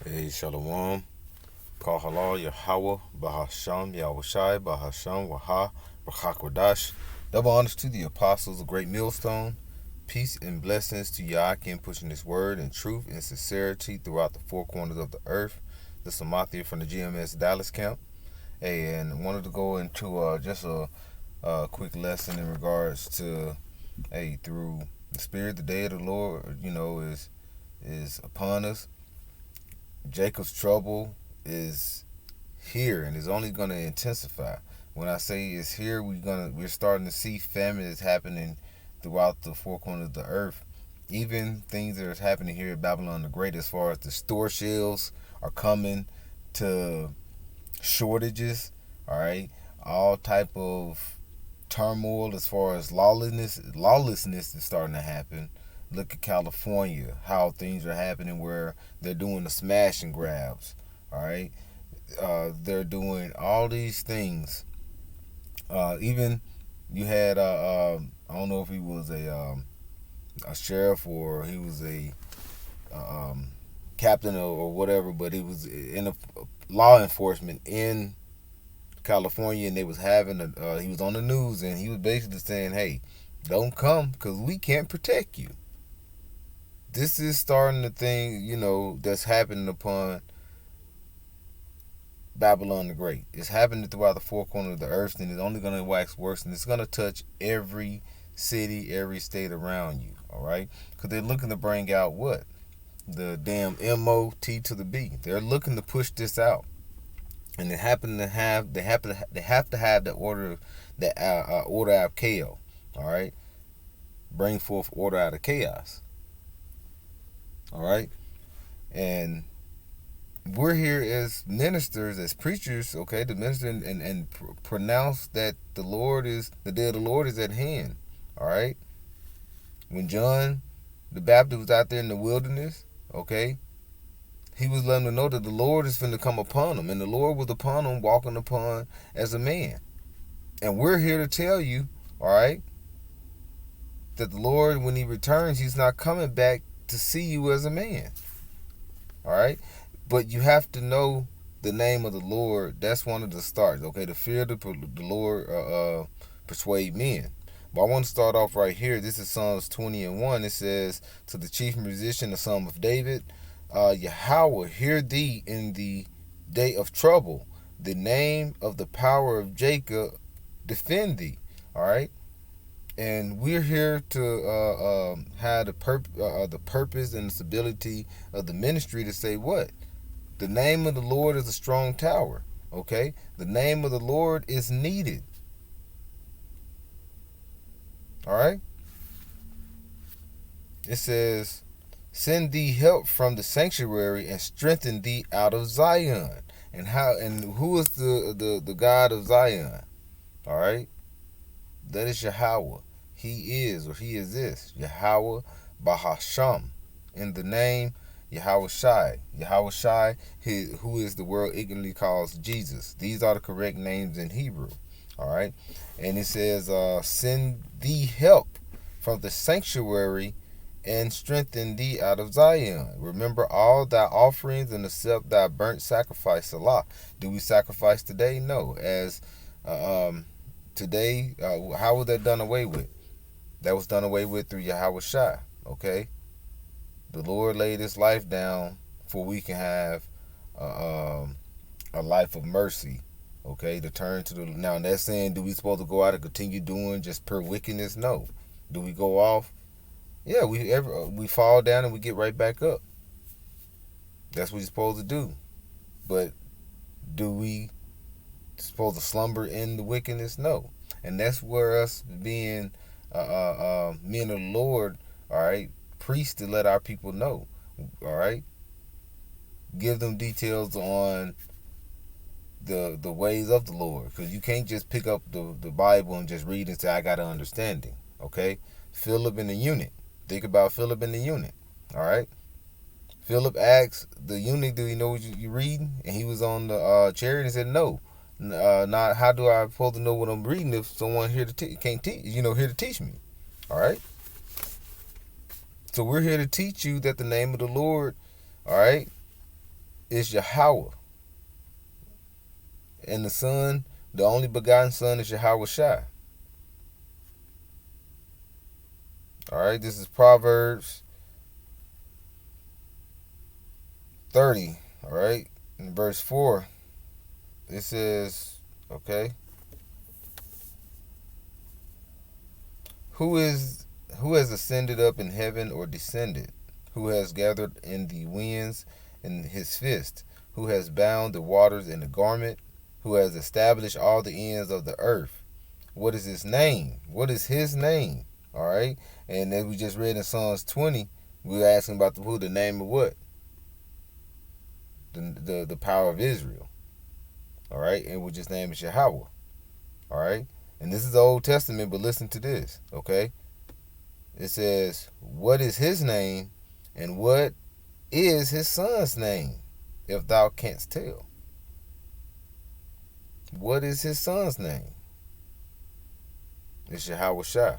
Hey, Shalom. Kahala Yahweh, Bahasham, Yahushai, Bahasham, Waha, Rachakwadash. Double honors to the apostles of Great Millstone. Peace and blessings to Yakin pushing this word in truth and sincerity throughout the four corners of the earth. The Samathia from the GMS Dallas camp. Hey, and I wanted to go into just a quick lesson in regards to, hey, through the Spirit, the day of the Lord, is upon us. Jacob's trouble is here and is only going to intensify. When I say it's here, we're starting to see famine is happening throughout the four corners of the earth. Even things that are happening here at Babylon the Great, as far as the store shelves are coming to shortages. All right, all type of turmoil as far as lawlessness is starting to happen. Look at California, how things are happening where they're doing the smash and grabs. All right, they're doing all these things. Even you had I don't know if he was a sheriff or he was a captain or whatever, but he was in a law enforcement in California, and they was having he was on the news, and he was basically saying, "Hey, don't come because we can't protect you." This is starting the thing, that's happening upon Babylon the Great. It's happening throughout the four corners of the earth, and it's only going to wax worse, and it's going to touch every city, every state around you, all right? Because they're looking to bring out what? The damn MOT to the B. They're looking to push this out. And they have to have the order, order out of chaos, all right? Bring forth order out of chaos, all right? And we're here as ministers, as preachers, okay, to minister and pronounce that the day of the Lord is at hand, all right? When John the Baptist was out there in the wilderness, okay, he was letting them know that the Lord is finna come upon him, and the Lord was upon him, walking upon as a man. And we're here to tell you, all right, that the Lord, when he returns, he's not coming back to see you as a man, all right? But you have to know the name of the Lord. That's one of the starts, okay? The fear of the Lord persuade men. But I want to start off right here. This is Psalms 20:1. It says, to the chief musician, the son of David, Yahweh, hear thee in the day of trouble. The name of the power of Jacob, defend thee. All right? And we're here to have the purpose and the stability of the ministry to say what? The name of the Lord is a strong tower, okay? The name of the Lord is needed, all right? It says, send thee help from the sanctuary and strengthen thee out of Zion. And who is the God of Zion? All right? That is Yahweh. He is this. Yahweh Bahasham. In the name Yahweh Shai. Yahweh Shai, who is the world ignorantly calls Jesus. These are the correct names in Hebrew. All right? And it says, send thee help from the sanctuary and strengthen thee out of Zion. Remember all thy offerings and accept thy burnt sacrifice. Salah. Do we sacrifice today? No. As today, how was that done away with? That was done away with through Yahweh Shai. Okay? The Lord laid his life down for we can have a life of mercy. Okay? To turn to the... Now, that's saying, do we supposed to go out and continue doing just pure wickedness? No. Do we go off? Yeah, we fall down and we get right back up. That's what you're supposed to do. But do we supposed to slumber in the wickedness? No. And that's where us being men of the Lord, all right, priests, to let our people know, all right, give them details on the ways of the Lord, because you can't just pick up the Bible and just read and say, I got an understanding, okay? Philip and the eunuch. Think about Philip and the eunuch, all right? Philip asked the eunuch, do you know what you're reading? And he was on the chariot and said, no. Not how do I supposed to know what I'm reading if someone here can't teach, here to teach me, all right? So we're here to teach you that the name of the Lord, all right, is Yahweh. And the Son, the only begotten Son, is Yahweh Shai. Alright, this is Proverbs 30. Alright, in verse 4, it says, okay, who has ascended up in heaven or descended? Who has gathered in the winds in his fist? Who has bound the waters in a garment? Who has established all the ends of the earth? What is his name? What is his name? All right. And as we just read in Psalms 20, we were asking about the name of what? The power of Israel. All right. And we just named it Yahweh. All right. And this is the Old Testament, but listen to this. Okay. It says, what is his name and what is his son's name, if thou canst tell? What is his son's name? It's Yahweh Shai.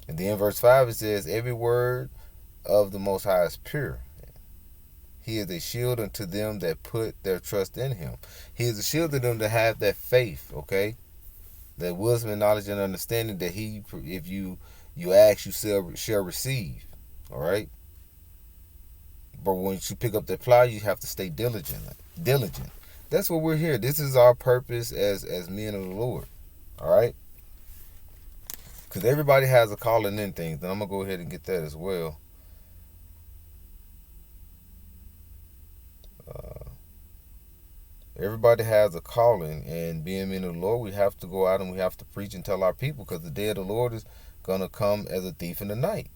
And then verse 5, it says, every word of the Most High is pure. He is a shield unto them that put their trust in him. He is a shield to them that have that faith, okay? That wisdom and knowledge and understanding that he, if you ask, you shall receive, all right? But once you pick up the plow, you have to stay diligent. That's what we're here. This is our purpose as men of the Lord, all right? Because everybody has a calling in things, and I'm going to go ahead and get that as well. Everybody has a calling, and being men of the Lord, we have to go out and we have to preach and tell our people, because the day of the Lord is going to come as a thief in the night.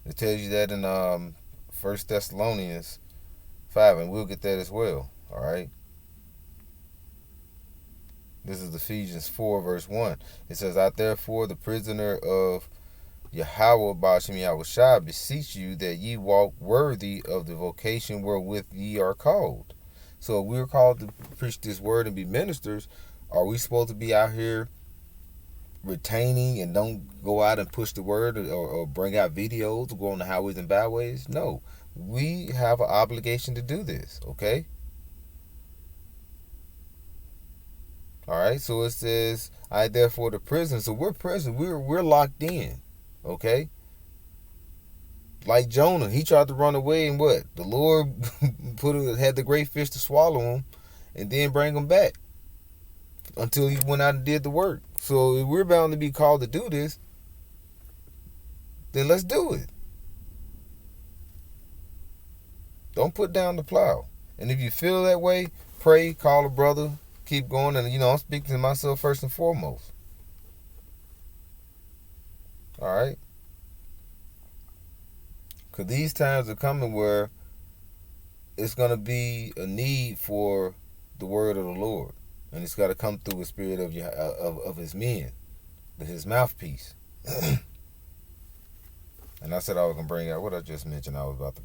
It tells you that in 1 Thessalonians 5, and we'll get that as well, all right? This is Ephesians 4, verse 1. It says, I therefore, the prisoner of Yahweh Ba'ashem Yahweh Shai, beseech you that ye walk worthy of the vocation wherewith ye are called. So if we're called to preach this word and be ministers, are we supposed to be out here retaining and don't go out and push the word or bring out videos or go on the highways and byways? No. We have an obligation to do this, okay? All right, so it says, I therefore the prison. So we're prison. We're locked in, okay? Like Jonah, he tried to run away, and what? The Lord had the great fish to swallow him, and then bring him back until he went out and did the work. So if we're bound to be called to do this, then let's do it. Don't put down the plow. And if you feel that way, pray, call a brother, keep going. And, I'm speaking to myself first and foremost. All right? Because these times are coming where it's going to be a need for the word of the Lord. And it's got to come through the spirit of his men, his mouthpiece. And I said I was going to bring out what I just mentioned. I was about to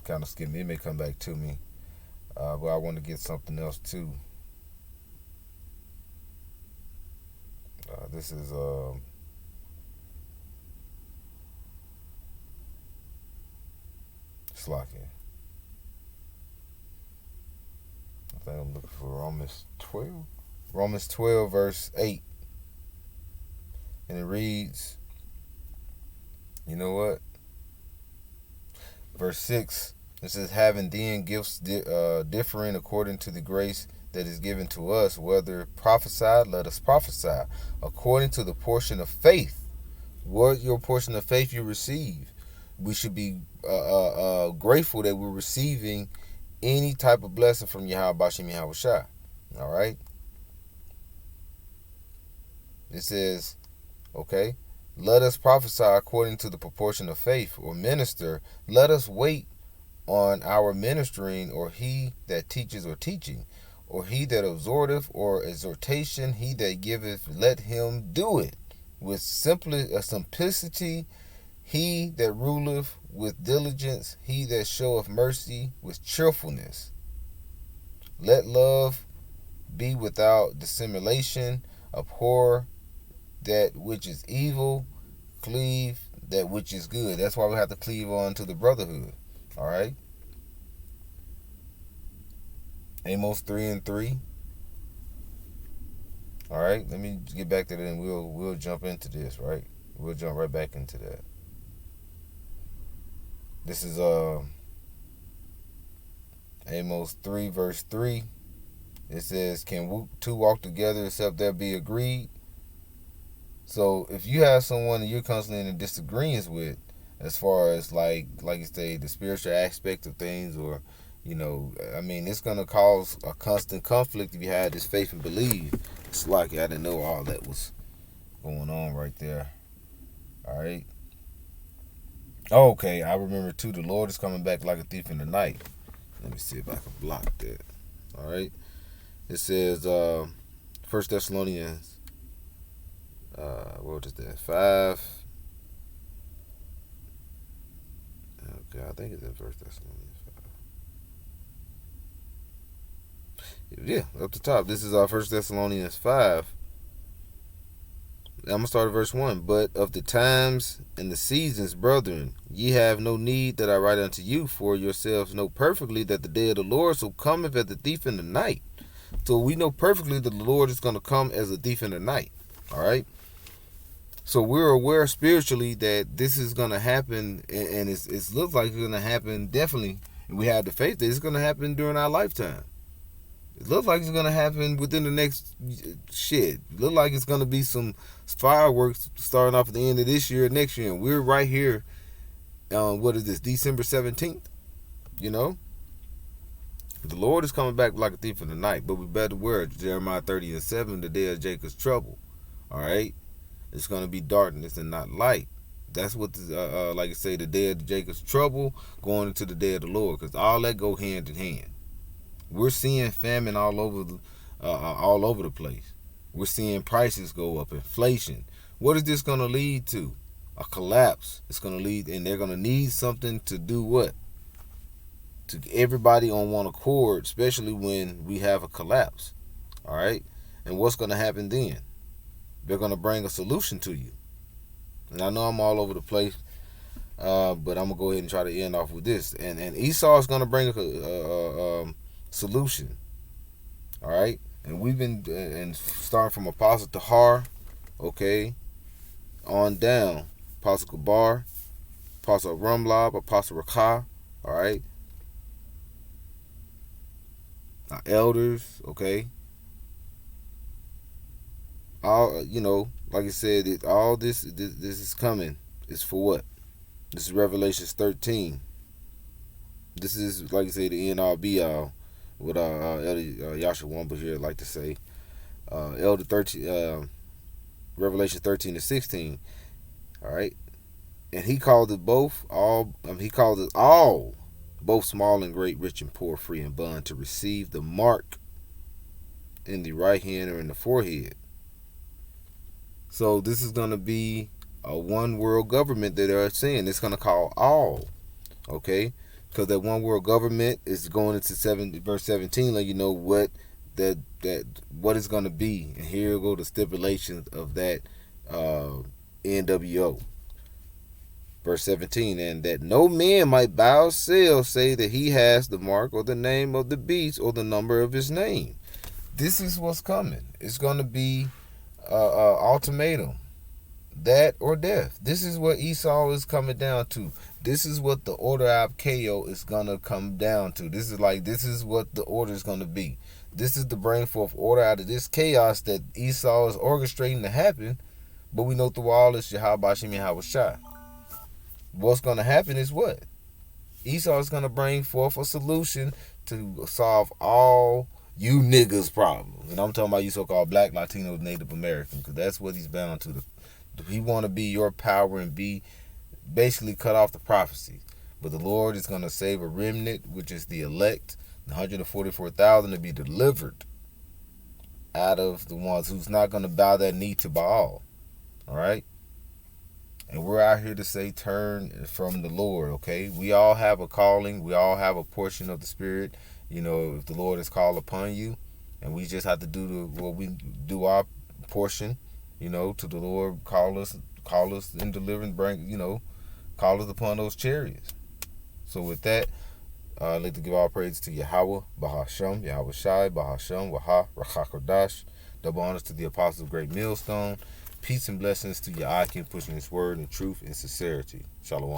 kind of skip me. It may come back to me. But I want to get something else too. This is slacking. I think I'm looking for Romans 12. Romans 12 verse 8. And it reads, you know what? Verse 6. It says, having then gifts differing according to the grace that is given to us, whether prophesied, let us prophesy, according to the portion of faith. What your portion of faith you receive. We should be grateful that we're receiving any type of blessing from Yahweh Ba'ashem Yahweh Shai. All right? It says, okay, let us prophesy according to the proportion of faith, or minister. Let us wait on our ministering, or he that teaches or teaching, or he that exhorteth or exhortation, he that giveth, let him do it with simplicity, he that ruleth with diligence, he that showeth mercy with cheerfulness. Let love be without dissimulation, abhor that which is evil, cleave that which is good. That's why we have to cleave on to the brotherhood. All right. Amos 3:3. All right. Let me get back to that, and we'll jump into this. Right. We'll jump right back into that. This is Amos 3 verse 3. It says, "Can two walk together except there be agreed?" So if you have someone that you're constantly in disagreements with, as far as like you say, the spiritual aspect of things, or I mean, it's gonna cause a constant conflict if you had this faith and believe. It's like I didn't know all that was going on right there. All right. Okay, I remember too. The Lord is coming back like a thief in the night. Let me see if I can block that. All right. It says, 1 Thessalonians. What is that? 5. Okay, I think it's in 1 Thessalonians 5. Yeah, up the top. This is 1 Thessalonians 5. I'm going to start at verse 1. "But of the times and the seasons, brethren, ye have no need that I write unto you, for yourselves know perfectly that the day of the Lord so cometh as a thief in the night." So we know perfectly that the Lord is going to come as a thief in the night. All right. So we're aware spiritually that this is going to happen, and it looks like it's going to happen definitely. And we have the faith that it's going to happen during our lifetime. It looks like it's going to happen within the next shit. It looks like it's going to be some fireworks starting off at the end of this year, next year. And we're right here. What is this? December 17th. The Lord is coming back like a thief in the night, but we better beware. Jeremiah 30:7, the day of Jacob's trouble. All right. It's going to be darkness and not light. That's what, like I say, the day of Jacob's trouble going into the day of the Lord, because all that go hand in hand. We're seeing famine all over the place. We're seeing prices go up, inflation. What is this going to lead to? A collapse. It's going to lead, and they're going to need something to do what? To everybody on one accord, especially when we have a collapse. All right? And what's going to happen then? They're going to bring a solution to you. And I know I'm all over the place, but I'm going to go ahead and try to end off with this. And Esau is going to bring a solution. All right? And we've been starting from Apostle Tahar, okay, on down. Apostle Gabar, Apostle Rumlab, Apostle Rakah, all right? Our elders, okay? All, like I said, all this is coming. Is for what? This is Revelation 13. This is, like I say, the end all be all. What Elder Yahshua Wamba here like to say. Elder 13, Revelation 13-16. All right, and he called it both all. He called it all, both small and great, rich and poor, free and bond, to receive the mark in the right hand or in the forehead. So this is going to be a one world government that they're saying. It's going to call all, okay? Because that one world government is going into verse 17, letting you know what what it's going to be. And here go the stipulations of that NWO. Verse 17, "And that no man might by sale say that he has the mark or the name of the beast or the number of his name." This is what's coming. It's going to be ultimatum, that or death. This is what Esau is coming down to. This is what the order of KO is going to come down to. This is what the order is going to be. This is the bring forth order out of this chaos that Esau is orchestrating to happen. But we know through all this, Yahweh Shem Yahweh Shai. What's going to happen is what? Esau is going to bring forth a solution to solve all you niggas' problems. And I'm talking about you so-called Black, Latino, Native American, because that's what he's bound to. He want to be your power and be basically cut off the prophecy. But the Lord is going to save a remnant, which is the elect, the 144,000 to be delivered out of the ones who's not going to bow their knee to Baal. All right? And we're out here to say turn from the Lord, okay? We all have a calling. We all have a portion of the Spirit. If the Lord is called upon you, and we just have to do what we do our portion, to the Lord call call us in deliverance, call us upon those chariots. So with that, I'd like to give all praise to Yahweh, Bahasham, Yahweh Shai, Bahasham, Waha, Rachakodash. Double honors to the apostles of Great Millstone. Peace and blessings to Ya'akim pushing his word in truth and sincerity. Shalom.